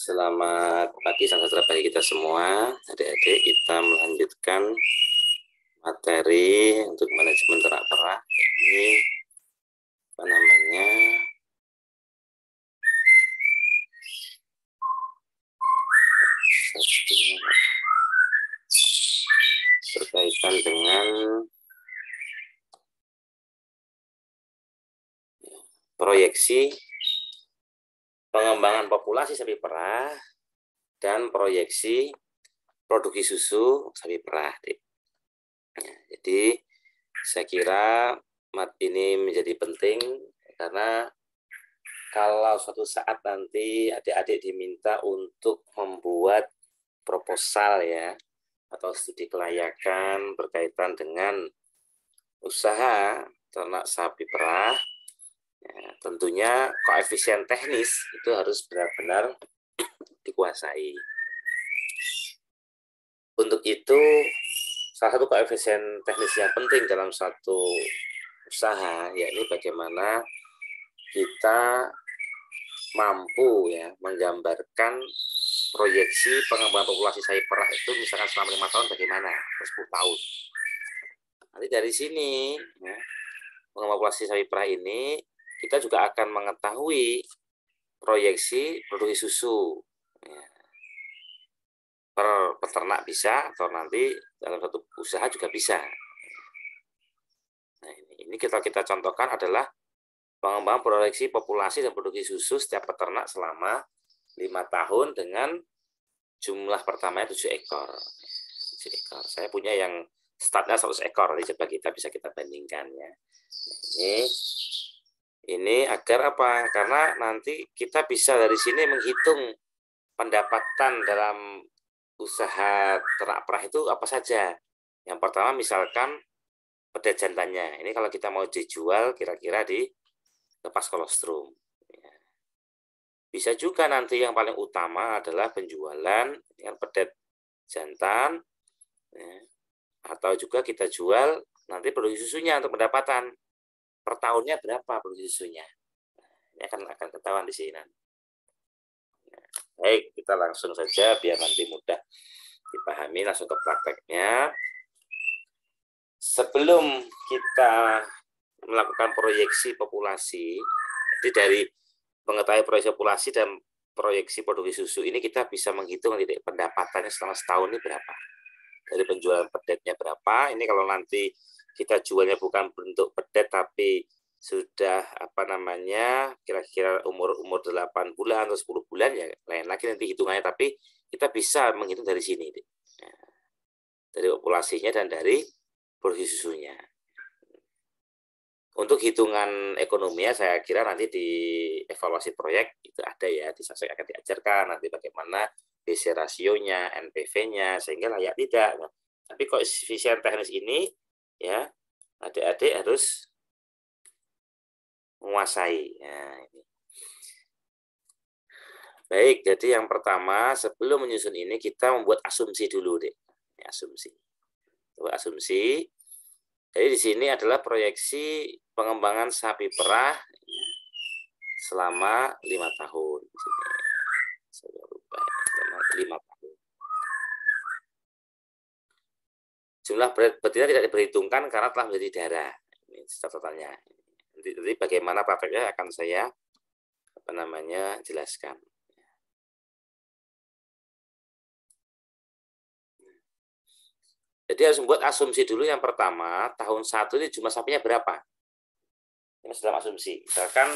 Selamat pagi, salam sejahtera bagi kita semua. Adik-adik, kita melanjutkan materi untuk manajemen ternak perah. Ini apa namanya? Berkaitan dengan proyeksi pengembangan populasi sapi perah dan proyeksi produksi susu sapi perah. Jadi saya kira ini menjadi penting karena kalau suatu saat nanti adik-adik diminta untuk membuat proposal ya atau studi kelayakan berkaitan dengan usaha ternak sapi perah, ya, tentunya koefisien teknis itu harus benar-benar dikuasai. Untuk itu, salah satu koefisien teknis yang penting dalam satu usaha, yakni bagaimana kita mampu ya menggambarkan proyeksi pengembangan populasi sapi perah itu misalkan selama 5 tahun bagaimana, 10 tahun. Nanti dari sini ya, pengembangan populasi sapi perah ini kita juga akan mengetahui proyeksi produksi susu ya. Per peternak bisa atau nanti dalam satu usaha juga bisa. Nah, ini kita contohkan adalah pengembangan proyeksi populasi dan produksi susu setiap peternak selama 5 tahun dengan jumlah pertamanya 7 ekor. 7 ekor. Saya punya yang startnya 100 ekor. Jadi coba kita bandingkan ya. Ini agar apa? Karena nanti kita bisa dari sini menghitung pendapatan dalam usaha ternak perah itu apa saja. Yang pertama misalkan pedet jantannya. Ini kalau kita mau dijual kira-kira di lepas kolostrum. Bisa juga nanti yang paling utama adalah penjualan dengan pedet jantan, ya. Atau juga kita jual nanti produksi susunya untuk pendapatan per tahunnya berapa produksi susunya. Ini akan ketahuan di sini. Baik, kita langsung saja biar nanti mudah dipahami, langsung ke prakteknya. Sebelum kita melakukan proyeksi populasi, jadi dari mengetahui proyeksi populasi dan proyeksi produksi susu ini kita bisa menghitung nanti pendapatannya selama setahun ini berapa. Dari penjualan pedetnya berapa, ini kalau nanti kita jualnya bukan bentuk pedet tapi sudah apa namanya kira-kira umur 8 bulan atau 10 bulan ya lain lagi nanti hitungannya, tapi kita bisa menghitung dari sini dari populasinya dan dari produksi susunya. Untuk hitungan ekonominya saya kira nanti di evaluasi proyek itu ada ya, saya akan diajarkan nanti bagaimana BC rasionya, NPV-nya sehingga layak tidak. Nah, tapi koefisien teknis ini ya adik-adik harus menguasai. Nah, ini. Baik, jadi yang pertama sebelum menyusun ini kita membuat asumsi dulu deh. Ini asumsi. Coba asumsi. Jadi di sini adalah proyeksi pengembangan sapi perah selama 5 tahun. Saya lupa, selama 5 tahun. Jumlah betina tidak diperhitungkan karena telah menjadi darah. Ini catatannya. Nanti bagaimana prakteknya akan saya jelaskan. Jadi harus membuat asumsi dulu yang pertama, tahun 1 ini jumlah sapinya berapa? Ini dalam asumsi. Misalkan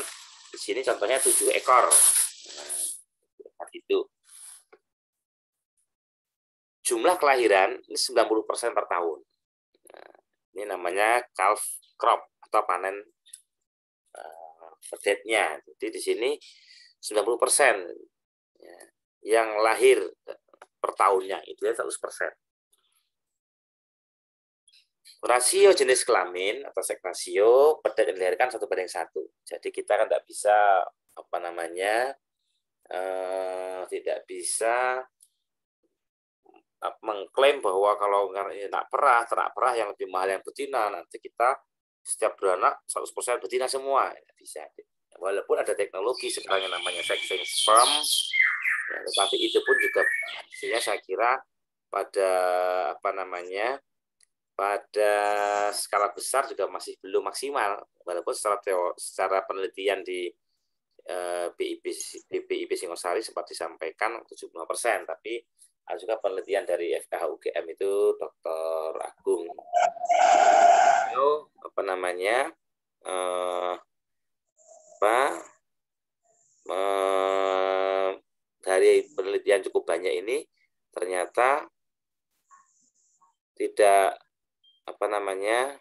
di sini contohnya 7 ekor. Nah, itu. Jumlah kelahiran ini 90% per tahun. Nah, ini namanya calf crop atau panen pedetnya. Jadi di sini 90% ya, yang lahir per tahunnya itu 100%. Rasio jenis kelamin atau seks rasio pedet yang dilahirkan 1:1. Jadi kita kan tidak bisa tidak bisa mengklaim bahwa kalau ternak perah yang lebih mahal yang betina, nanti kita setiap beranak 100% betina semua. Tidak bisa. Walaupun ada teknologi sekarang yang namanya sexing sperm, Ya, tetapi itu pun juga hasilnya saya kira pada apa namanya, pada skala besar juga masih belum maksimal, walaupun secara penelitian di BIP Singosari sempat disampaikan 75%, tapi ada juga penelitian dari FKH UGM itu Dr. Agung. Itu apa namanya, dari penelitian cukup banyak ini ternyata tidak apa namanya,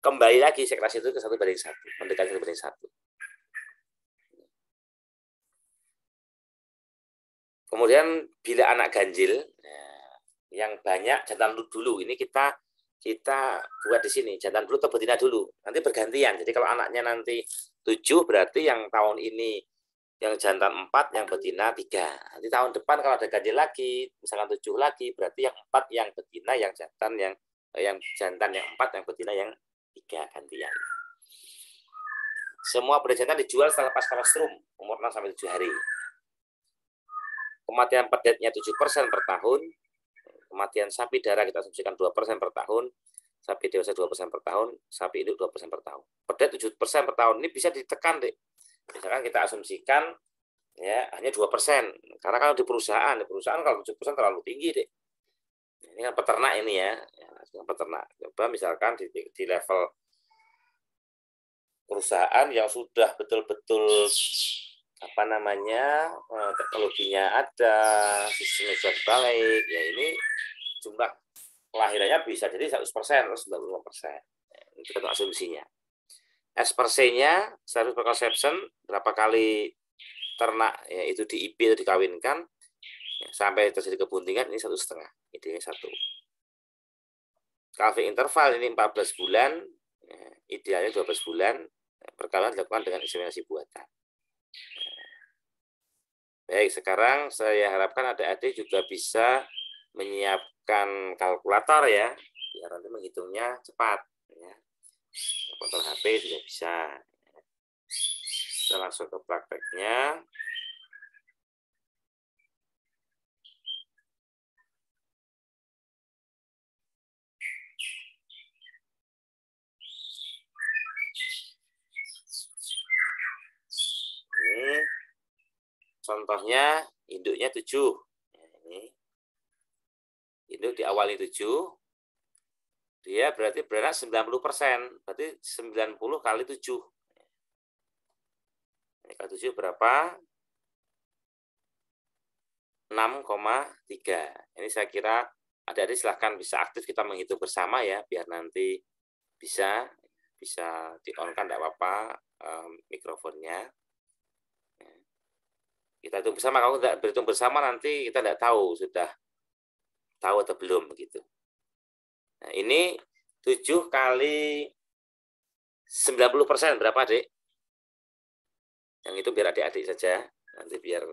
kembali lagi sekelas itu ke 1:1, mendekati 1:1. Kemudian bila anak ganjil, yang banyak jantan dulu, ini kita buat di sini jantan dulu atau betina dulu, nanti bergantian. Jadi kalau anaknya nanti 7 berarti yang tahun ini yang jantan 4, yang betina 3. Nanti tahun depan kalau ada ganjil lagi, misalkan 7 lagi, berarti yang 4 yang betina, yang jantan yang jantan yang 4, yang betina yang 3, gantian. Semua jantan dijual setelah pas kolostrum umur 6-7 hari. Kematian pedetnya 7% per tahun. Kematian sapi darah kita asumsikan 2% per tahun. Sapi dewasa 2% per tahun. Sapi induk 2% per tahun. Pedet 7% per tahun. Ini bisa ditekan, Dek. Misalkan kita asumsikan ya hanya 2%. Karena kalau di perusahaan kalau 7% terlalu tinggi, Dek. Ini kan peternak ini ya. Peternak. Coba misalkan di level perusahaan yang sudah betul-betul apa namanya, teknologinya ada, sistemnya sudah baik, ya ini jumlah kelahirannya bisa jadi 100% atau 95%. Itu kan asumsinya. S per C-nya, service per conception, berapa kali ternak ya itu di IP atau dikawinkan, ya, sampai terjadi kebuntingan, ini 1,5. Ini 1. Calving interval ini 14 bulan, ya, idealnya 12 bulan, perkawinan dilakukan dengan inseminasi buatan. Baik, sekarang saya harapkan adik-adik juga bisa menyiapkan kalkulator ya, biar nanti menghitungnya cepat. Ya. Kalkulator HP juga bisa. Kita langsung ke prakteknya. Ini contohnya induknya 7. Ini induk diawali 7. Dia berarti beranak 90%. Berarti 90 kali 7. Ini kali 7 berapa? 6,3. Ini saya kira adik-adik silahkan bisa aktif kita menghitung bersama ya, biar nanti bisa di-on-kan tidak apa-apa mikrofonnya. Kita hitung bersama, kalau tidak berhitung bersama nanti kita tidak tahu sudah tahu atau belum begitu. Nah, ini 7 kali 90% berapa, Dek? Yang itu biar adik-adik saja, nanti biar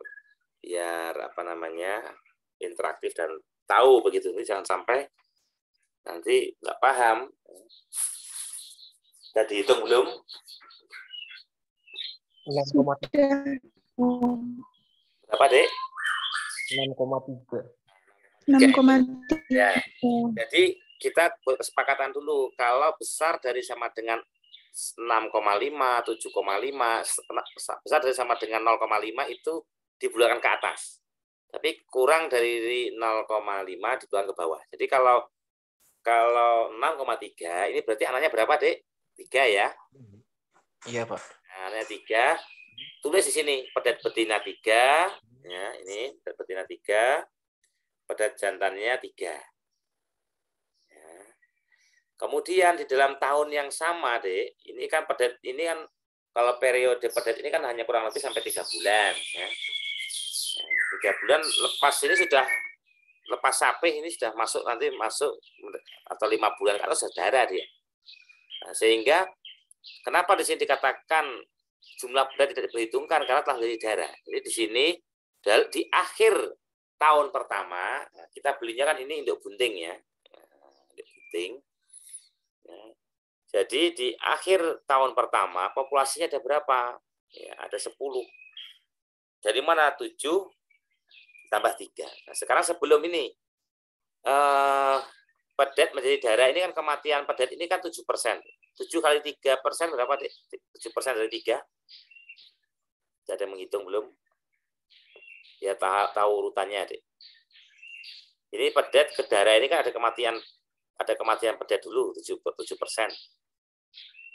apa namanya, interaktif dan tahu begitu. Ini jangan sampai nanti nggak paham. Sudah dihitung belum? 6,3. Berapa, Dek? 6,3. 6,3. Ya. Jadi kita kesepakatan dulu, kalau besar dari sama dengan 6,5, 7,5, besar dari sama dengan 0,5 itu dibulatkan ke atas. Tapi kurang dari 0,5 dibulatkan ke bawah. Jadi kalau 6,3 ini berarti anaknya berapa, Dek? 3 ya. Iya, Pak. Nah, anaknya 3. Tulis di sini pedet betina 3, ya, ini pedet betina 3, pedet jantannya 3. Ya. Kemudian di dalam tahun yang sama, Dek, ini kan pedet ini kan kalau periode pedet ini kan hanya kurang lebih sampai 3 bulan, ya. 3 bulan lepas ini sudah lepas sapi ini sudah masuk atau 5 bulan ke atas sudah darah dia. Nah, sehingga kenapa di sini dikatakan jumlah pedet tidak diperhitungkan karena telah menjadi darah. Jadi di sini di akhir tahun pertama kita belinya kan ini induk bunting ya, induk bunting. Jadi di akhir tahun pertama populasinya ada berapa? Ya, ada 10. Dari mana 7 tambah 3. Nah, sekarang sebelum ini pedet menjadi darah ini kan kematian pedet ini kan 7%. 7 kali 3% berapa, Dek? 7% dari 3. Sudah ada menghitung belum? Ya tahu urutannya, Dek. Ini pedet ke darah ini kan ada kematian pedet dulu 7%.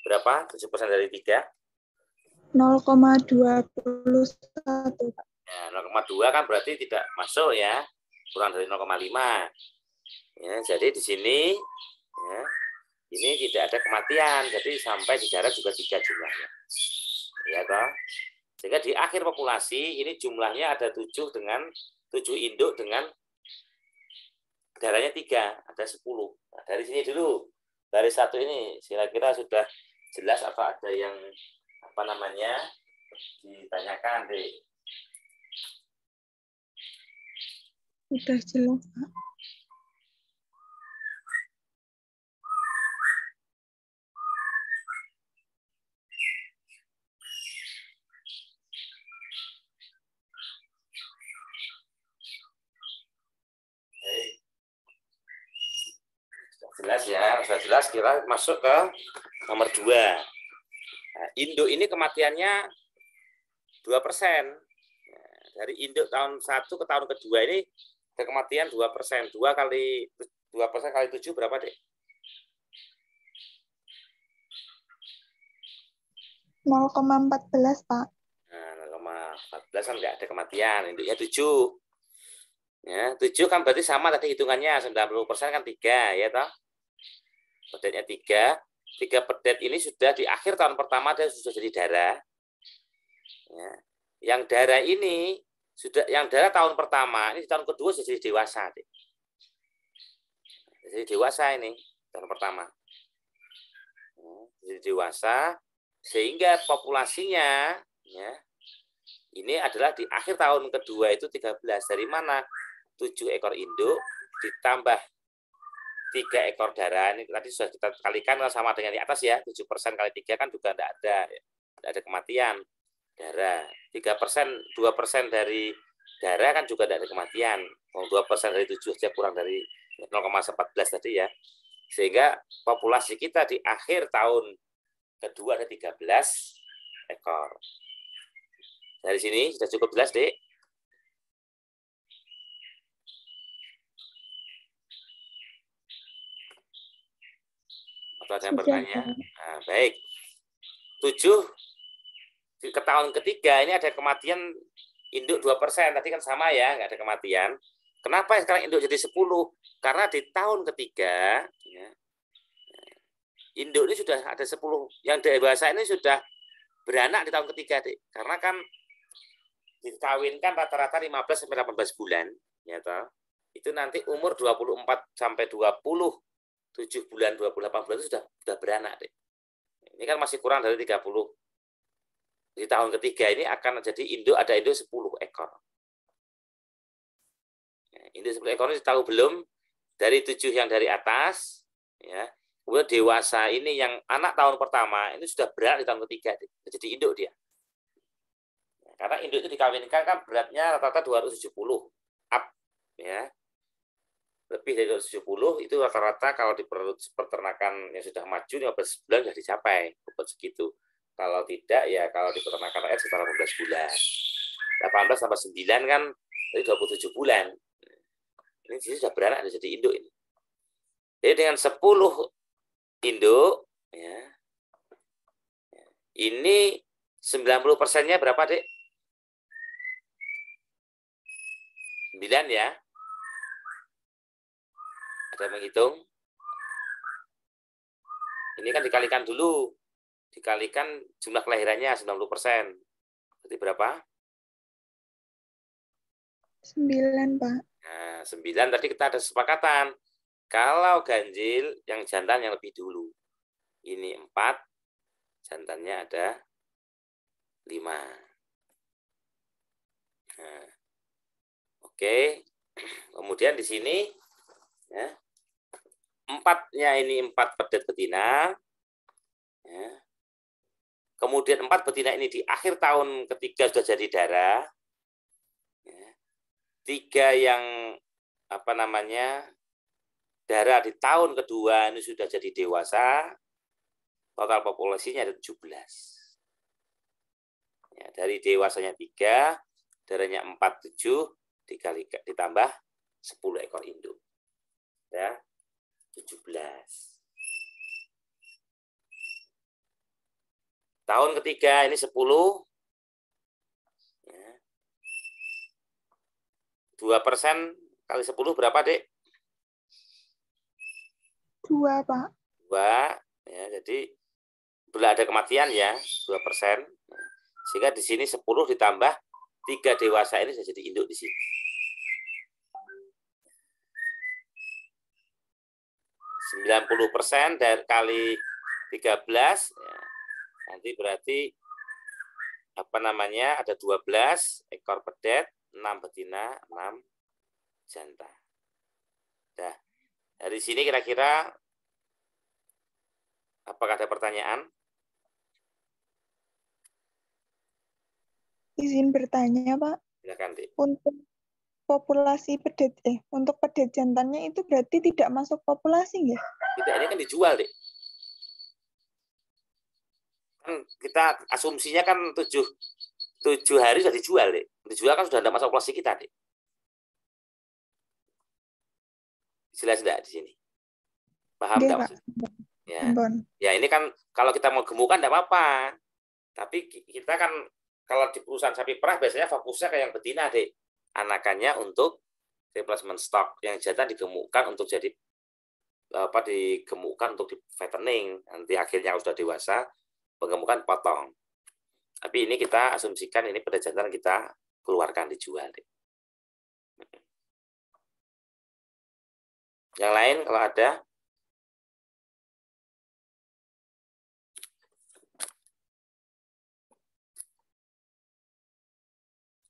Berapa? 7% dari 3? 0,21. Ya, 0,2 kan berarti tidak masuk ya. Kurang dari 0,5. Ya, jadi di sini ya, ini tidak ada kematian. Jadi sampai di darah juga 3 jumlahnya. Ya toh? Sehingga di akhir populasi ini jumlahnya ada 7 induk dengan darahnya 3, ada 10. Nah, dari sini dulu. Dari 1 ini kira-kira sudah jelas atau ada yang ditanyakan, Dek? Sudah jelas, Pak. Jelas ya, sudah jelas. Kita masuk ke nomor 2. Nah, induk ini kematiannya 2%. Dari induk tahun 1 ke tahun kedua ini ada kematian 2%. 2 kali 2% kali 7 berapa, Dek? 0,14, Pak. Nah, 0,14 kan nggak ada kematian. Induknya 7. Ya, 7 kan berarti sama tadi hitungannya. 90% kan 3, ya toh? Pedetnya 3. 3 pedet ini sudah di akhir tahun pertama dia sudah jadi darah. Ya. Yang darah ini yang darah tahun pertama ini tahun kedua sudah jadi dewasa, Dek. Jadi dewasa ini tahun pertama. Jadi dewasa sehingga populasinya ya ini adalah di akhir tahun kedua itu 13. Dari mana? 7 ekor induk ditambah 3 ekor darah. Ini tadi sudah kita kalikan sama dengan di atas ya. 7% kali 3 kan juga tidak ada. Tidak ada kematian. Darah. 3%, 2% dari darah kan juga tidak ada kematian. 2% dari 7 saja kurang dari 0,14 tadi ya. Sehingga populasi kita di akhir tahun kedua ada 13 ekor. Dari sini sudah cukup jelas, Dek? Atau ada yang bertanya? Nah, baik. 7 ke tahun ketiga ini ada kematian induk 2%. Tadi kan sama ya, nggak ada kematian. Kenapa sekarang induk jadi 10? Karena di tahun ketiga ya, induk ini sudah ada 10. Yang dewasa ini sudah beranak di tahun ketiga, Dek. Karena kan dikawinkan rata-rata 15 sampai 18 bulan, ya toh. Itu nanti umur 24 sampai 27 bulan, 28 bulan itu sudah beranak, Dek. Ini kan masih kurang dari 30. Di tahun ketiga ini akan jadi ada induk 10 ekor. Induk 10 ekor ini tahu belum? Dari 7 yang dari atas, ya. Kemudian dewasa ini yang anak tahun pertama ini sudah beranak di tahun ketiga, Dek. Jadi induk dia. Karena induk itu dikawinkan kan beratnya rata-rata 270 up, ya. Lebih dari 270 itu rata-rata kalau di peternakan yang sudah maju 15 bulan sudah dicapai bobot segitu. Kalau tidak ya kalau di peternakan rakyat sekitar 18 bulan. 18 tambah 9 kan dari 27 bulan. Ini sudah beranak jadi induk ini. Jadi dengan 10 induk ya. Ini 90%-nya berapa, Dek? 9 ya. Ada menghitung? Ini kan dikalikan dulu. Dikalikan jumlah kelahirannya 90%. Berarti berapa? 9, Pak. Nah, 9 tadi kita ada kesepakatan. Kalau ganjil, yang jantan yang lebih dulu. Ini 4, jantannya ada 5. Nah, oke. Kemudian di sini ya, 4-nya ini 4 pedet betina. Ya. Kemudian 4 betina ini di akhir tahun ketiga sudah jadi darah. 3 yang darah di tahun kedua ini sudah jadi dewasa, total populasinya ada 17. Ya, dari dewasanya 3, darahnya 47, ditambah 10 ekor induk. Ya, 17. Tahun ketiga ini 10. Ya. 2% kali 10 berapa, Dek? 2, Pak. 2. Ya, jadi bila ada kematian ya, 2%. Sehingga di sini 10 ditambah 3 dewasa ini sudah jadi induk di sini. 90% dari kali 13 ya. Nanti berarti ada 12 ekor pedet, 6 betina, 6 jantan. Nah, dari sini kira-kira apakah ada pertanyaan? Izin bertanya, Pak. Silakan, Dik. Untuk populasi pedet, untuk pedet jantannya itu berarti tidak masuk populasi, ya? Tidak, ini kan dijual, Dik. Kan kita asumsinya kan 7 hari sudah dijual, Dik. Dijual kan sudah tidak masuk populasi kita, Dik. Jelas tidak di sini? Paham Oke, tidak Pak. maksudnya? Ya. Ya, ini kan kalau kita mau gemukkan tidak apa-apa. Tapi kita kan kalau di perusahaan sapi perah biasanya fokusnya ke yang betina, Dek. Anakannya untuk replacement stock, yang jantan digemukkan untuk jadi digemukkan untuk di fattening. Nanti akhirnya sudah dewasa, pengemukan potong. Tapi ini kita asumsikan ini pada jantan kita keluarkan dijual, Dek. Yang lain kalau ada?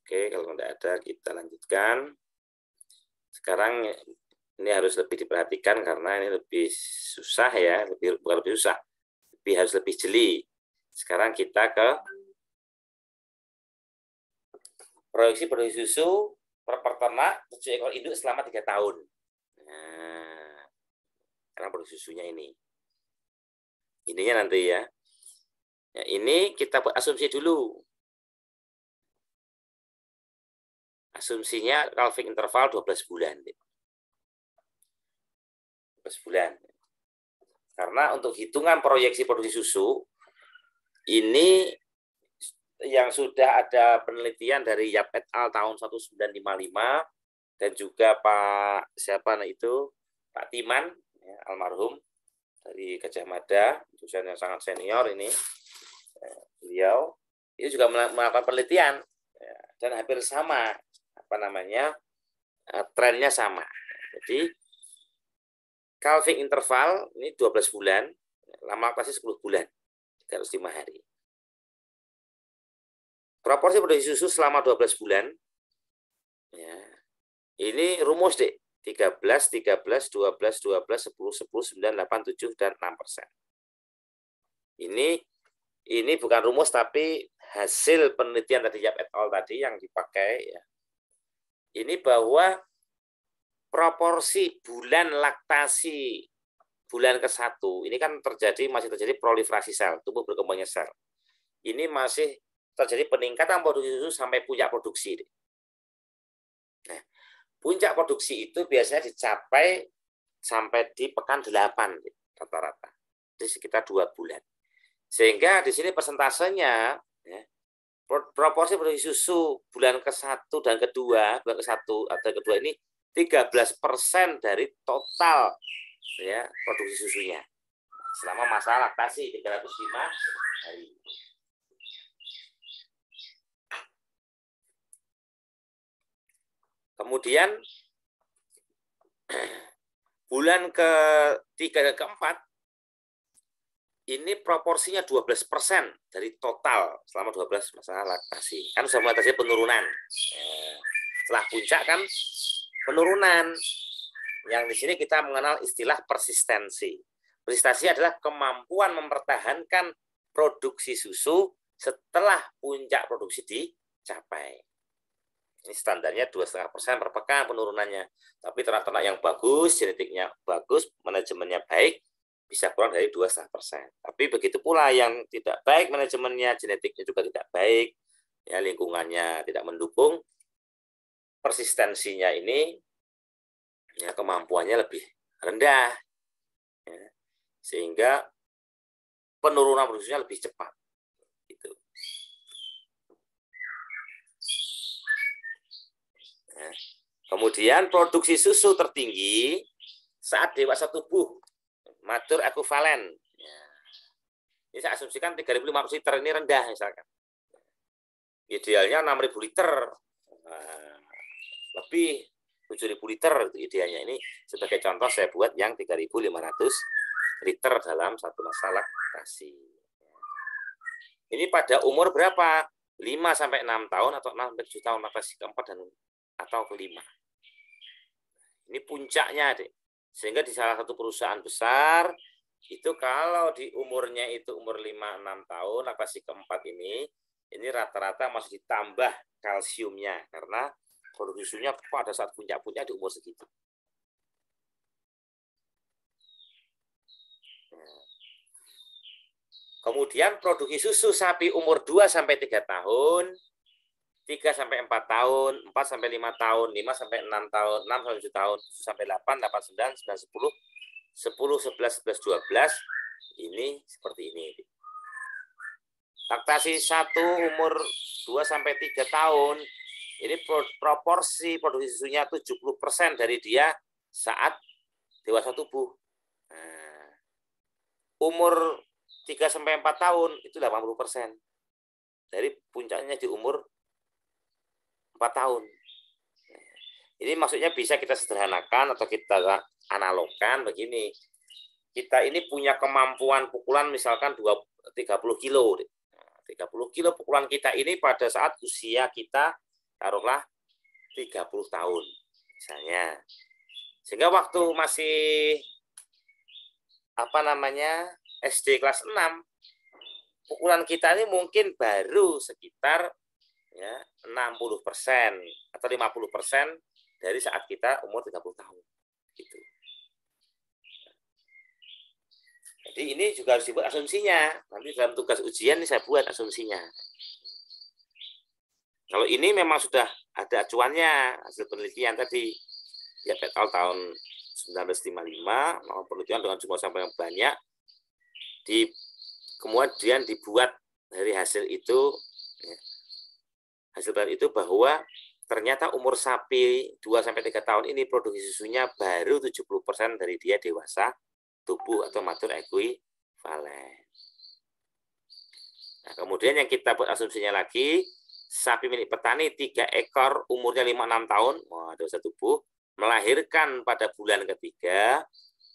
Oke, kalau tidak ada kita lanjutkan. Sekarang ini harus lebih diperhatikan karena ini lebih susah ya, bukan lebih susah, harus lebih jeli. Sekarang kita ke produksi susu per peternak 7 ekor induk selama 3 tahun. Nah, sekarang produksi susunya ini. Ininya nanti ya. Ya, ini kita buat asumsi dulu. Asumsinya calving interval 12 bulan. 12 bulan. Karena untuk hitungan proyeksi produksi susu, ini yang sudah ada penelitian dari Yap et al. Tahun 1955, dan juga Pak Timan, ya, almarhum, dari Gajah Mada, dosen yang sangat senior ini, beliau, itu juga melakukan penelitian, ya, dan hampir sama, trennya sama. Jadi calving interval ini 12 bulan, lama laktasi 10 bulan, 305 hari. Proporsi produksi susu selama 12 bulan, ya, ini rumus, Dek, 13, 13, 12, 12, 10, 10, 9, 8, 7, dan 6%. Ini bukan rumus, tapi hasil penelitian tadi Yap et al. Tadi yang dipakai, ya. Ini bahwa proporsi bulan laktasi bulan ke-1 ini kan masih terjadi proliferasi sel, tumbuh berkembangnya sel. Ini masih terjadi peningkatan produksi susu sampai puncak produksi. Nah, puncak produksi itu biasanya dicapai sampai di pekan 8 rata-rata. Di sekitar 2 bulan. Sehingga di sini persentasenya, ya, proporsi produksi susu bulan ke-1 dan kedua, bulan ke-1 atau kedua ini 13% dari total, ya, produksi susunya selama masa laktasi 305 hari. Kemudian bulan ke-3 dan ke-4 ini proporsinya 12% dari total selama 12 masa laktasi. Kan sudah mulai terjadi penurunan. Setelah puncak kan penurunan. Yang di sini kita mengenal istilah persistensi. Persistensi adalah kemampuan mempertahankan produksi susu setelah puncak produksi dicapai. Ini standarnya 2,5% per pekan penurunannya. Tapi ternak-ternak yang bagus, genetiknya bagus, manajemennya baik, bisa kurang dari 2,5%. Tapi begitu pula yang tidak baik manajemennya, genetiknya juga tidak baik, ya lingkungannya tidak mendukung, persistensinya ini ya kemampuannya lebih rendah, ya, sehingga penurunan produksinya lebih cepat. Gitu. Ya. Kemudian produksi susu tertinggi saat dewasa tubuh, matur ekuvalen. Ya. Ini saya asumsikan 3.500 liter, ini rendah misalkan. Idealnya 6.000 liter. Nah, lebih 7.000 liter itu idealnya. Ini sebagai contoh saya buat yang 3.500 liter dalam satu masa laktasi. Ini pada umur berapa? 5-6 tahun atau 6-7 tahun laktasi keempat dan atau kelima. Ini puncaknya, Dek. Sehingga di salah satu perusahaan besar itu kalau di umurnya itu umur 5-6 tahun laktasi keempat ini rata-rata masih ditambah kalsiumnya karena produksi susunya pada saat puncak-puncak di umur segitu. Kemudian produksi susu sapi umur 2-3 tahun, 3-4 tahun, 4-5 tahun, 5-6 tahun, 6-7 tahun, 7-8, 8, 9, 9, 10, 10, 11, 11, 12, ini seperti ini. Laktasi 1 umur 2-3 tahun, ini proporsi produksi susunya 70% dari dia saat dewasa tubuh. Nah, umur 3-4 tahun itu 80%. Dari puncaknya di umur 4 tahun. Ini maksudnya bisa kita sederhanakan atau kita analogkan begini. Kita ini punya kemampuan pukulan misalkan 30 kilo. 30 kilo pukulan kita ini pada saat usia kita taruhlah 30 tahun misalnya. Sehingga waktu masih SD kelas 6, pukulan kita ini mungkin baru sekitar ya 60% atau 50% dari saat kita umur 30 tahun gitu. Jadi ini juga harus dibuat asumsinya. Nanti dalam tugas ujian ini saya buat asumsinya. Kalau ini memang sudah ada acuannya hasil penelitian tadi ya Petal tahun 1955 melakukan penelitian dengan jumlah sampel yang banyak, kemudian dibuat dari hasil itu ya, bahwa ternyata umur sapi 2-3 tahun ini produksi susunya baru 70% dari dia dewasa tubuh atau matur ekvivalen. Nah, kemudian yang kita buat asumsinya lagi, sapi milik petani 3 ekor umurnya 5-6 tahun, dewasa tubuh, melahirkan pada bulan ketiga.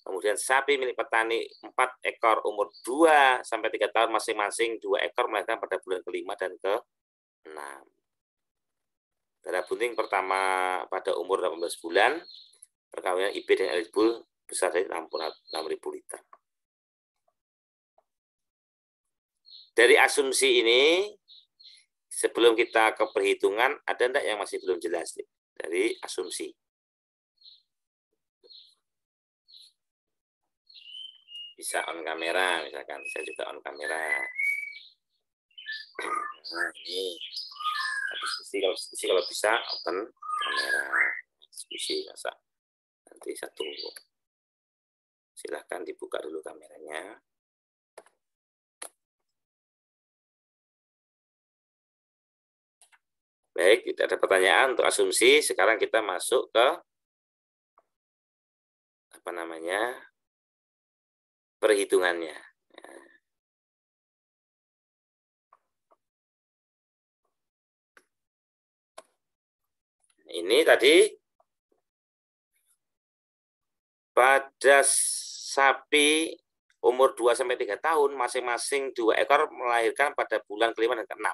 Kemudian sapi milik petani 4 ekor umur 2-3 tahun masing-masing 2 ekor melahirkan pada bulan kelima dan ke-6. Darah bunting pertama pada umur 18 bulan, perkawinan IB dan eligible besar dari 6.000 liter. Dari asumsi ini, sebelum kita ke perhitungan, ada enggak yang masih belum jelas dari asumsi? Bisa on kamera, misalkan. Saya juga on kamera. Nah, ini. Diskusi kalau bisa, open kamera. Diskusi, masa. Nanti satu. Silahkan dibuka dulu kameranya. Baik, tidak ada pertanyaan untuk asumsi. Sekarang kita masuk ke perhitungannya. Ini tadi pada sapi umur 2-3 tahun masing-masing 2 ekor melahirkan pada bulan ke-5 dan ke-6.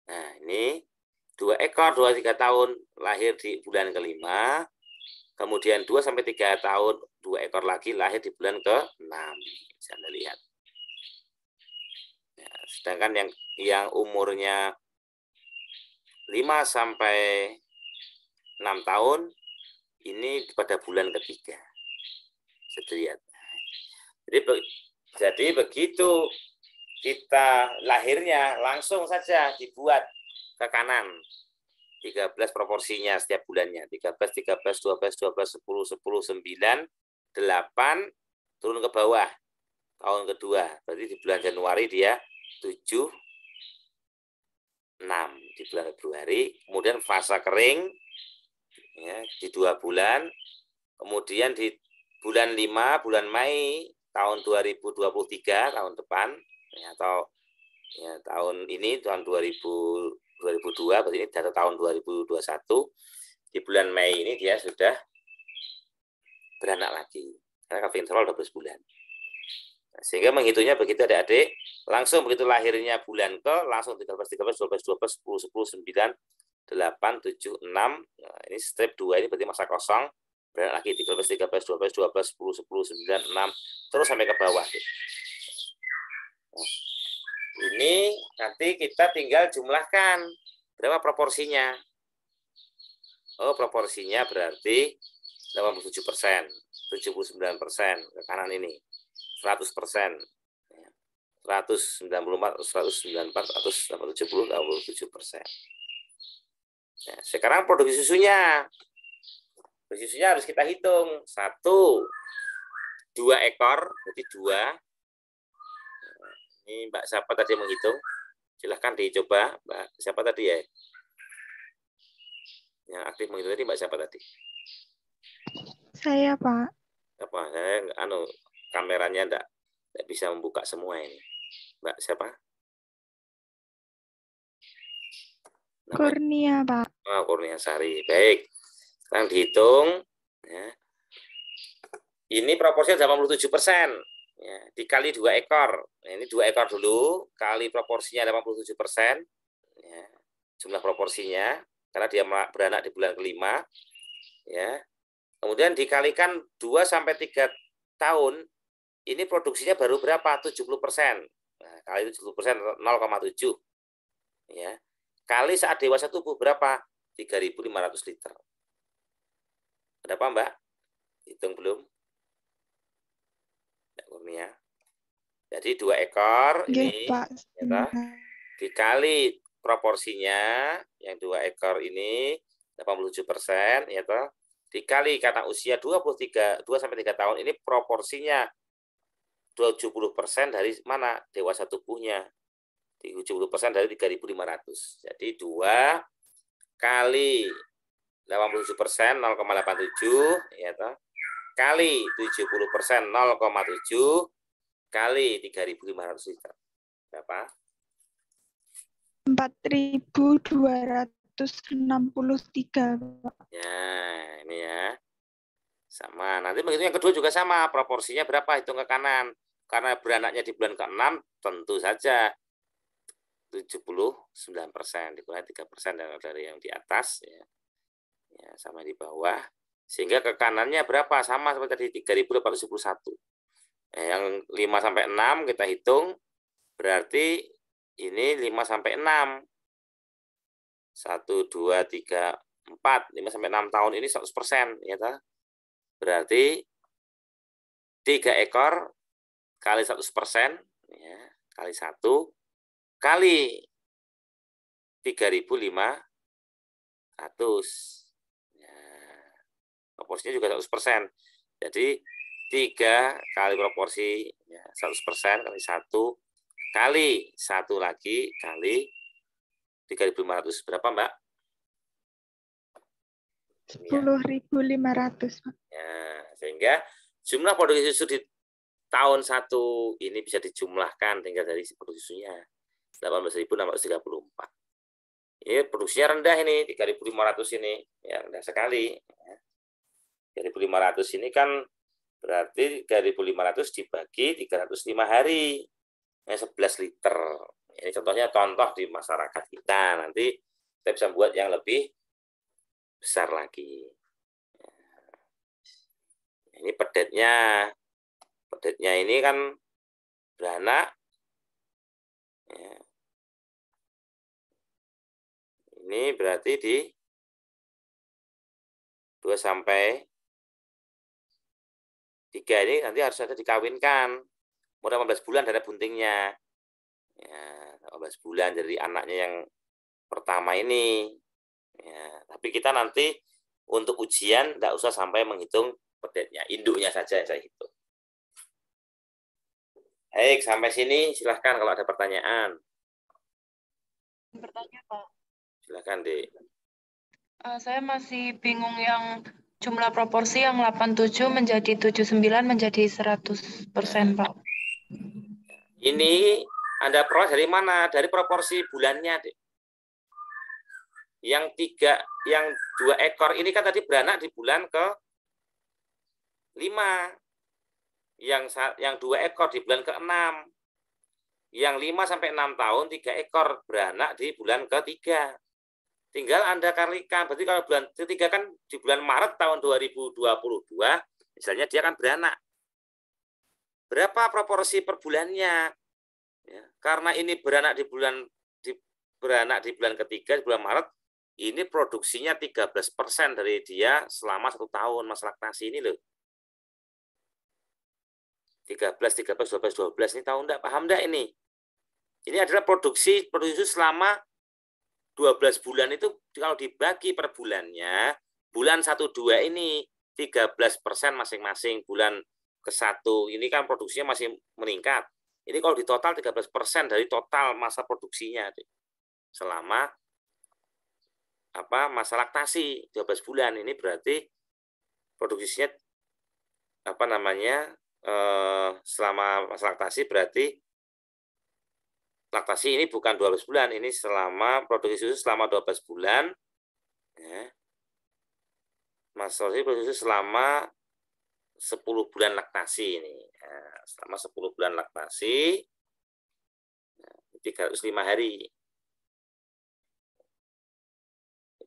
Nah, ini 2 ekor 2-3 tahun lahir di bulan ke-5. Kemudian 2-3 tahun 2 ekor lagi lahir di bulan ke-6. Bisa Anda lihat. Ya, Sedangkan yang umurnya 5 sampai 6 tahun ini pada bulan ketiga. Lihat. Jadi begitu kita lahirnya langsung saja dibuat ke kanan. 13 proporsinya setiap bulannya. 13, 13, 12, 12, 10, 10, 9, 8, turun ke bawah. Tahun kedua. Berarti di bulan Januari dia 7, 6 di bulan Februari. Kemudian fase kering ya, di 2 bulan. Kemudian di bulan 5, bulan Mei tahun 2023, tahun depan ya, atau ya, tahun ini tahun 2002, berarti ini data tahun 2021. Di bulan Mei ini dia sudah beranak lagi. Karena interval 12 bulan. Nah, sehingga menghitungnya begitu adik-adik, langsung begitu lahirnya bulan ke, langsung 13, 13, 12, 12, 10, 10, 9, 8, 7, 6. Nah, ini step 2 ini berarti masa kosong. Beranak lagi 13, 13, 12, 12, 10, 10, 9, 6. Terus sampai ke bawah. Nah, ini nanti kita tinggal jumlahkan berapa proporsinya. Oh, proporsinya berarti 87%, 79% ke kanan ini, 100%, 194, 194, 170, 87%. Nah, sekarang produksi susunya. Produksi susunya harus kita hitung. 1, 2 ekor, jadi 2. Ini Mbak siapa tadi yang menghitung? Silahkan dicoba, Mbak. Siapa tadi ya? Yang aktif menghitung tadi Mbak siapa tadi? Saya, Pak. Apa? Saya kameranya enggak bisa membuka semua ini. Mbak siapa? Kurnia, Pak. Oh, Kurnia Sari. Baik. Sekarang dihitung. Ya. Ini proporsinya 87%. Ya, dikali 2 ekor. Nah, ini 2 ekor dulu, kali proporsinya 87%. Ya, jumlah proporsinya, karena dia beranak di bulan kelima. Ya. Kemudian dikalikan 2 sampai 3 tahun, ini produksinya baru berapa? 70%. Nah, kali 70%, 0,7. Ya. Kali saat dewasa tubuh berapa? 3.500 liter. Berapa, Mbak? Hitung belum? Kurnia. Jadi 2 ekor ini Pak. ya, dikali proporsinya yang 2 ekor ini 87% ya toh, dikali karena usia 2 sampai 3 tahun ini proporsinya 70% dari mana? Dewasa tubuhnya. 70% dari 3.500. Jadi 2 kali 87%, 0,87 ya toh, kali 70%, 0,7 kali 3.500 liter. Berapa? 4.263. Ya, ini ya. Sama. Nanti begitu yang kedua juga sama. Proporsinya berapa? Hitung ke kanan. Karena beranaknya di bulan ke-6, tentu saja 79%. Dikurangi 3% dari yang di atas. Ya. Ya, sama di bawah. Sehingga ke kanannya berapa? Sama seperti tadi, 3.871. Yang 5 sampai 6 kita hitung. Berarti ini 5 sampai 6. 1, 2, 3, 4. 5 sampai 6 tahun ini 100%. Ya, berarti 3 ekor kali 100%. Ya, kali 1. Kali 3.500. Ya, proporsinya juga 100%. Jadi 3 kali proporsi ya, 100% kali 1 kali 1 lagi kali 3.500. Berapa, Mbak? 10.500. Ya, sehingga jumlah produksi susu di tahun 1 ini bisa dijumlahkan tinggal dari produksi susunya 18.634. Ini produksinya rendah ini 3.500 ini ya rendah sekali. 3.500 ini kan berarti 3.500 dibagi 305 hari. 11 liter. Ini contoh di masyarakat kita. Nanti kita bisa buat yang lebih besar lagi. Ini pedetnya. Pedetnya ini kan beranak. Ya, Ini berarti di 2 sampai 3 ini nanti harus ada dikawinkan. Umur 18 bulan dari buntingnya. Ya, 18 bulan dari anaknya yang pertama ini. Ya, tapi kita nanti untuk ujian tidak usah sampai menghitung pedetnya, induknya saja yang saya hitung. Baik, sampai sini silahkan kalau ada pertanyaan. Bertanya, Pak. Silahkan, Dek. Saya masih bingung yang jumlah proporsi yang 87 menjadi 79 menjadi 100%, Pak. Ini Anda peroleh dari mana? Dari proporsi bulannya, Dek. Yang 2 ekor ini kan tadi beranak di bulan ke-5. Yang 2 ekor di bulan ke-6. Yang 5 sampai 6 tahun 3 ekor beranak di bulan ke-3. Tinggal Anda kalikan. Berarti kalau bulan ke-3 kan di bulan Maret tahun 2022, misalnya dia akan beranak. Berapa proporsi per bulannya? Ya, karena ini beranak di bulan ke-3 di bulan Maret, ini produksinya 13% dari dia selama 1 tahun masa laktasi ini loh. 13, 12 ini tahu enggak? Paham enggak ini? Ini adalah produksi selama 12 bulan itu kalau dibagi per bulannya, bulan 1, 2 ini 13% masing-masing. Bulan ke-1 ini kan produksinya masih meningkat. Ini kalau di total 13% dari total masa produksinya selama masa laktasi 12 bulan. Ini berarti produksinya selama masa laktasi berarti laktasi ini bukan 12 bulan, ini selama produksi susu selama 12 bulan. Ya. Masa produksi selama 10 bulan laktasi ini. Ya, selama 10 bulan laktasi 305 hari.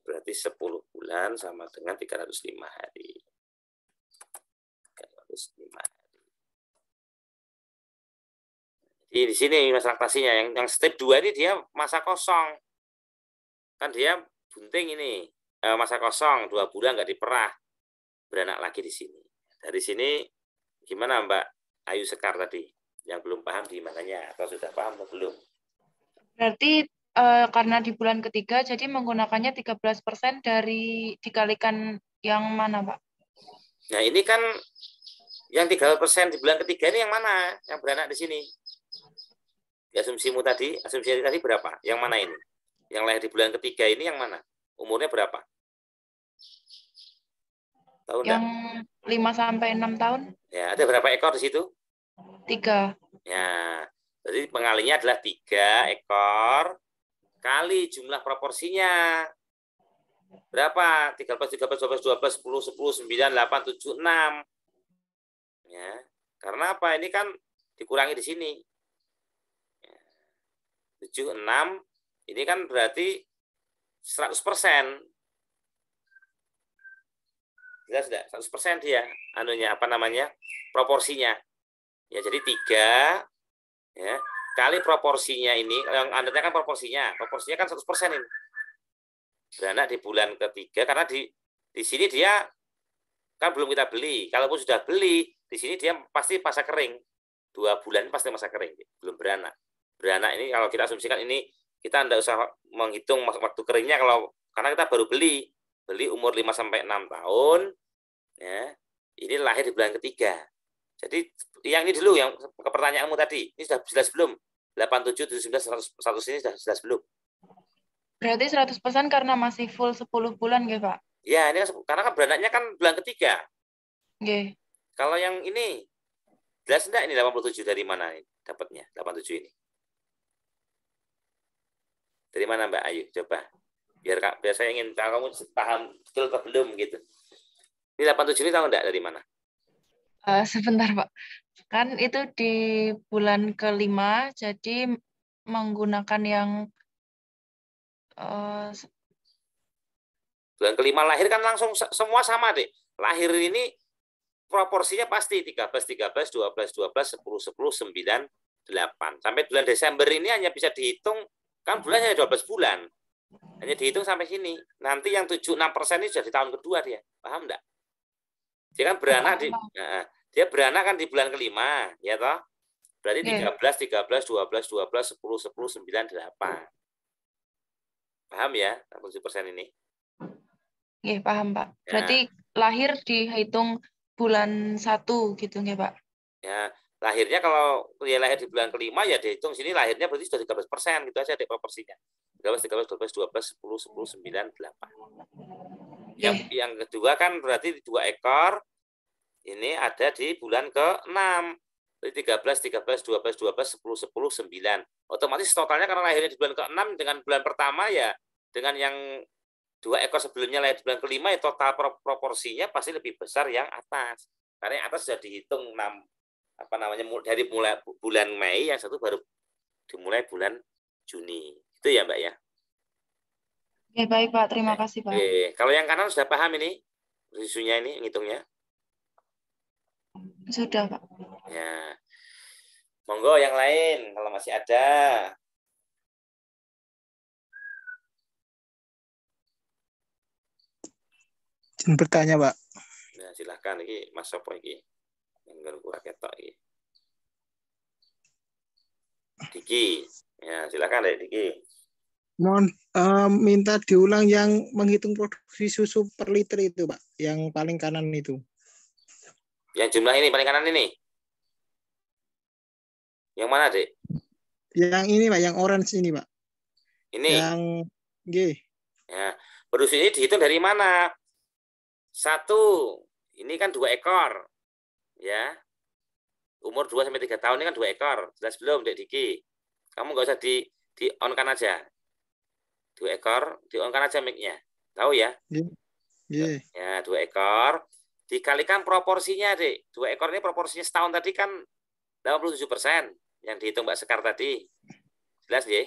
Berarti 10 bulan sama dengan 305 hari. 305 hari. Jadi di sini masa laktasinya yang step 2 ini dia masa kosong. Kan dia bunting ini. Masa kosong 2 bulan nggak diperah. Beranak lagi di sini. Dari sini gimana Mbak Ayu Sekar tadi? Yang belum paham gimana atau sudah paham atau belum? Berarti karena di bulan ke-3 jadi menggunakannya 13% dari dikalikan yang mana, Pak? Nah, ini kan yang 13% di bulan ke-3 ini yang mana? Yang beranak di sini. Asumsi tadi berapa? Yang mana ini? Yang lahir di bulan ke-3 ini yang mana? Umurnya berapa? Tahu yang 5 sampai 6 tahun? Ya, ada berapa ekor di situ? 3. Ya, jadi pengalinya adalah 3 ekor kali jumlah proporsinya. Berapa? 13, 12, 10, 9, 8, 7, 6. Ya, karena apa? Ini kan dikurangi di sini. 7, 6, ini kan berarti 100%. Jelas sudah 100% dia proporsinya. Ya, jadi 3 ya kali proporsinya ini, yang Anda kan proporsinya kan 100% ini. Beranak di bulan ke-3 karena di sini dia kan belum kita beli. Kalaupun sudah beli, di sini dia pasti masa kering. 2 bulan pasti masa kering, belum beranak. Beranak ini kalau kita asumsikan ini kita tidak usah menghitung waktu keringnya karena kita baru beli umur 5 sampai 6 tahun. Ya, ini lahir di bulan ke-3. Jadi yang ini dulu, yang ke pertanyaanmu tadi, ini sudah jelas belum? 87, 79, 100 ini sudah jelas belum? Berarti 100% karena masih full 10 bulan, ya Pak? Ya, ini karena kan beranaknya kan bulan ke-3. Oke. Kalau yang ini, jelas enggak ini 87 dari mana ini dapatnya, 87 ini? Dari mana Mbak Ayu? Coba. Biar saya ingin tahu kamu paham betul atau belum gitu. Ini 87 ini tahu enggak dari mana? Sebentar Pak. Kan itu di bulan ke-5, jadi menggunakan yang bulan ke-5 lahir kan langsung semua sama deh. Lahir ini proporsinya pasti 13, 13, 12, 12, 10, 10, 9, 8. Sampai bulan Desember ini hanya bisa dihitung, kan bulannya 12 bulan. Hanya dihitung sampai sini. Nanti yang 76% ini sudah di tahun kedua dia. Paham enggak? Dia kan beranak dia beranak kan di bulan kelima, ya toh? Berarti 13, 13, 12, 12, 10, 10, 9, 8. Paham ya? 7% ini. Oke, paham, Pak. Ya. Berarti lahir dihitung bulan 1 gitu nggih, Pak? Ya, lahirnya kalau dia lahir di bulan kelima ya dihitung sini lahirnya berarti sudah 13% gitu aja deh proporsinya. 13, 13, 12, 12, 10, 10, 9, 8. Yang kedua kan berarti 2 ekor. Ini ada di bulan ke-6. Jadi 13, 13, 12, 12, 10, 10, 9. Otomatis totalnya karena lahirnya di bulan ke-6 dengan bulan pertama ya dengan yang 2 ekor sebelumnya lahir di bulan kelima ya total proporsinya pasti lebih besar yang atas. Karena yang atas sudah dihitung 6 dari mulai bulan Mei, yang satu baru dimulai bulan Juni. Itu ya, Mbak ya. Oke, baik, Pak. Terima kasih, Pak. Oke. Kalau yang kanan sudah paham ini isunya ini ngitungnya? Sudah, Pak. Ya. Monggo yang lain kalau masih ada. Izin bertanya, Pak. Nah, silahkan ini Mas Sopo ini. Yang kurang ketok ini. Diki. Ya, silakan deh Diki. Mohon minta diulang yang menghitung produksi susu per liter itu, Pak. Yang paling kanan itu. Yang jumlah ini paling kanan ini. Yang mana, Dek? Yang ini, Pak, yang orange ini, Pak. Ini. Yang G. Ya, produksi ini dihitung dari mana? 1, ini kan 2 ekor. Ya. Umur 2 sampai 3 tahun ini kan 2 ekor. Jelas belum, Dek Diki? Kamu nggak usah di on-kan aja. 2 ekor, di on-kan aja mic-nya. Tahu ya? Yeah. Ya, 2 ekor. Dikalikan proporsinya, Dek. 2 ekor ini proporsinya setahun tadi kan 87% yang dihitung Mbak Sekar tadi. Jelas, ya?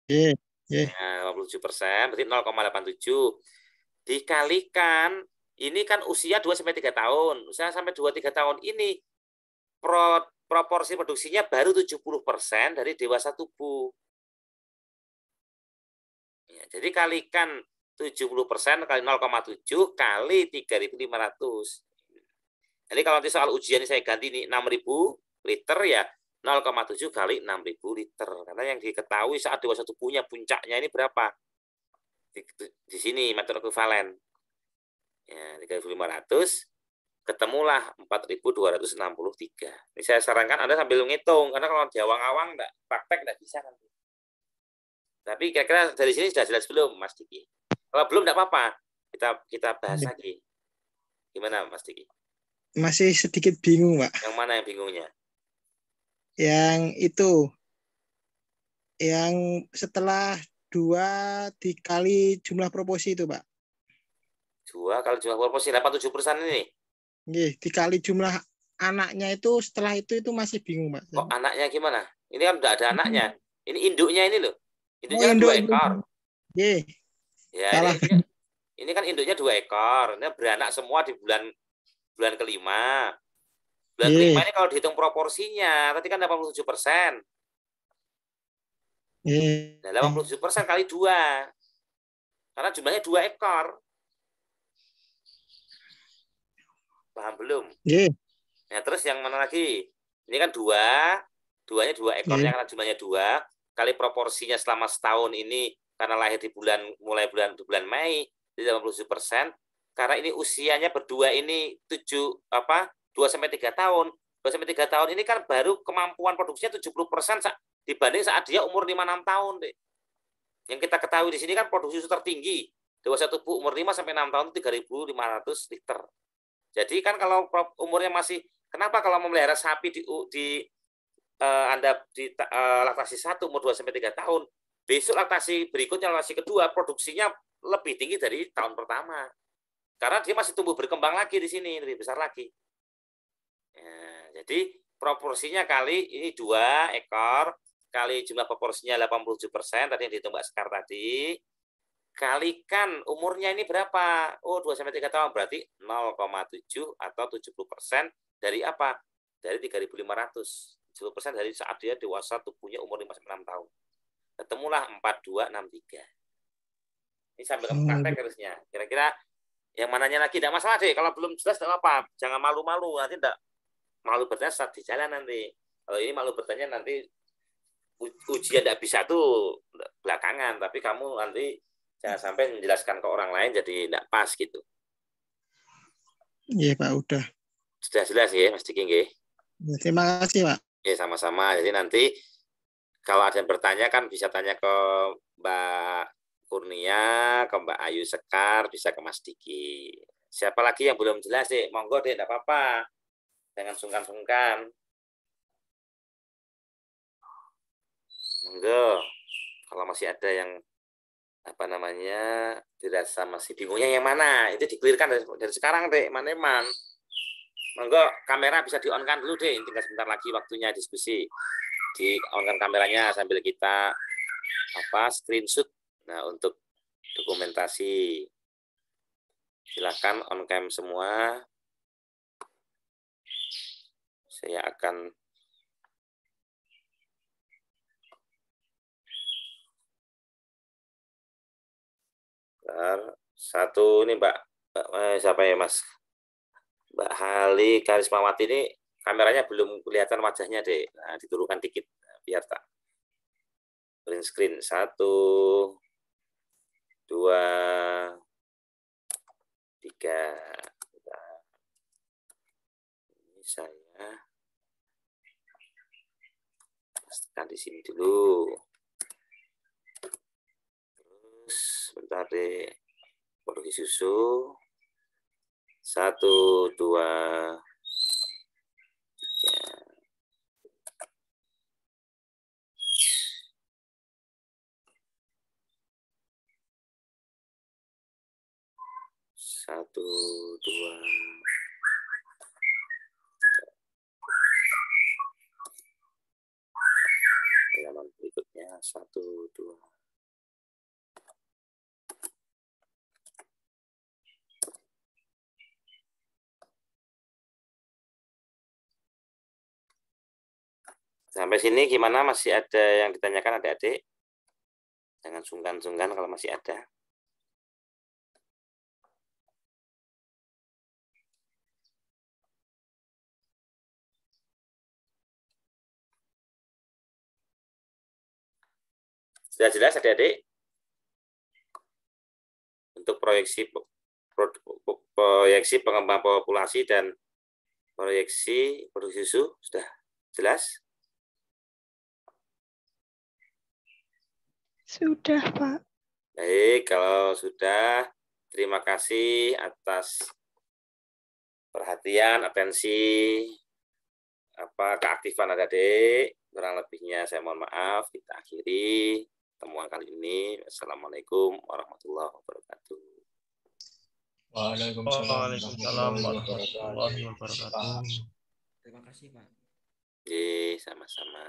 Iya. Nah, 87%, berarti 0,87. Dikalikan, ini kan usia 2-3 tahun. Usia sampai 2-3 tahun ini, proporsi produksinya baru 70% dari dewasa tubuh. Ya, jadi kalikan 70% kali 0,7 kali 3.500. Jadi kalau nanti soal ujian saya ganti ini 6.000 liter ya 0,7 kali 6.000 liter. Karena yang diketahui saat dewasa tubuhnya puncaknya ini berapa? Di sini metode ekuivalen. Ya, 3.500 ketemulah 4.263. Ini saya sarankan Anda sambil ngitung karena kalau di awang-awang enggak praktek enggak bisa nanti. Tapi kira-kira dari sini sudah jelas belum, Mas Diki? Kalau belum enggak apa-apa. Kita bahas lagi. Gimana, Mas Diki? Masih sedikit bingung, Pak. Yang mana yang bingungnya? Yang itu. Yang setelah 2 dikali jumlah proporsi itu, Pak. 2 kali jumlah proporsi 87% ini. Nggih, dikali jumlah anaknya itu setelah itu masih bingung, Pak. Kok anaknya gimana? Ini kan udah ada anaknya. Ini induknya ini loh. Induknya kan induk, 2 ekor. Nggih. Ya, ini kan induknya 2 ekor. Ini beranak semua di bulan kelima. Bulan kelima ini kalau dihitung proporsinya, tadi kan 87%. Nah, 87% kali 2. Karena jumlahnya 2 ekor. Paham belum? Nah, terus yang mana lagi? Ini kan 2. 2-nya 2 ekornya karena jumlahnya 2. Kali proporsinya selama setahun ini karena lahir di mulai bulan Mei, jadi 87%. Karena ini usianya berdua ini 2 sampai 3 tahun. 2 sampai 3 tahun ini kan baru kemampuan produksinya 70% dibanding saat dia umur 5-6 tahun, Dek. Yang kita ketahui di sini kan produksi susu tertinggi. Dewasa tubuh umur 5 sampai 6 tahun 3.500 liter. Jadi kan kalau umurnya masih, kenapa kalau memelihara sapi Anda di laktasi 1 umur 2 sampai 3 tahun, besok laktasi berikutnya, laktasi kedua produksinya lebih tinggi dari tahun pertama. Karena dia masih tumbuh berkembang lagi di sini, lebih besar lagi. Ya, jadi proporsinya kali ini 2 ekor, kali jumlah proporsinya 87%, tadi yang dihitung Mbak Sekar tadi, kalikan umurnya ini berapa? Oh, 2-3 tahun, berarti 0,7 atau 70% dari apa? Dari 3.500. 70% dari saat dia dewasa tubuhnya umur 5-6 tahun. Ketemulah 4263. Ini sambil praktek harusnya. Kira-kira yang mananya lagi tidak masalah deh. Kalau belum jelas tidak apa. Jangan malu-malu. Nanti tidak malu bertanya saat di jalan nanti. Kalau ini malu bertanya nanti ujian tidak bisa tuh belakangan. Tapi kamu nanti jangan sampai menjelaskan ke orang lain jadi tidak pas gitu. Iya Pak, udah. Sudah jelas ya Mas Diki nggih? Ya, terima kasih Pak. Ya sama-sama. Jadi nanti kalau ada yang bertanya kan bisa tanya ke Mbak Kurnia, ke Mbak Ayu Sekar, bisa ke Mas Diki. Siapa lagi yang belum jelas deh? Monggo deh, tidak apa-apa. Jangan sungkan-sungkan. Monggo. Kalau masih ada yang dirasa masih bingungnya yang mana, itu dikelirkan dari sekarang deh, man-man. Monggo kamera bisa di-on-kan dulu deh, tinggal sebentar lagi waktunya diskusi. Di-on-kan kameranya sambil kita screenshot. Nah, untuk dokumentasi, silakan on cam semua. Saya akan satu ini Mbak siapa ya Mas? Mbak Hali Karismawati ini kameranya belum kelihatan wajahnya deh. Nah, diturunkan dikit biar tak print screen. 1, 2, 3. Ini saya pastikan di sini dulu. Terus bentar deh. Produksi susu. 1, 2, 3. 1, 2. Halaman berikutnya 1, 2. Sampai sini gimana? Masih ada yang ditanyakan adik-adik? Jangan sungkan-sungkan kalau masih ada. Sudah jelas adik-adik? Untuk proyeksi pengembangan populasi dan proyeksi produksi susu sudah jelas? Sudah, Pak. Baik, kalau sudah, terima kasih atas perhatian, atensi, keaktifan adik-adik. Kurang lebihnya saya mohon maaf. Kita akhiri temuan kali ini. Assalamualaikum warahmatullahi wabarakatuh. Waalaikumsalam warahmatullahi wabarakatuh. Terima kasih Pak. Sama-sama.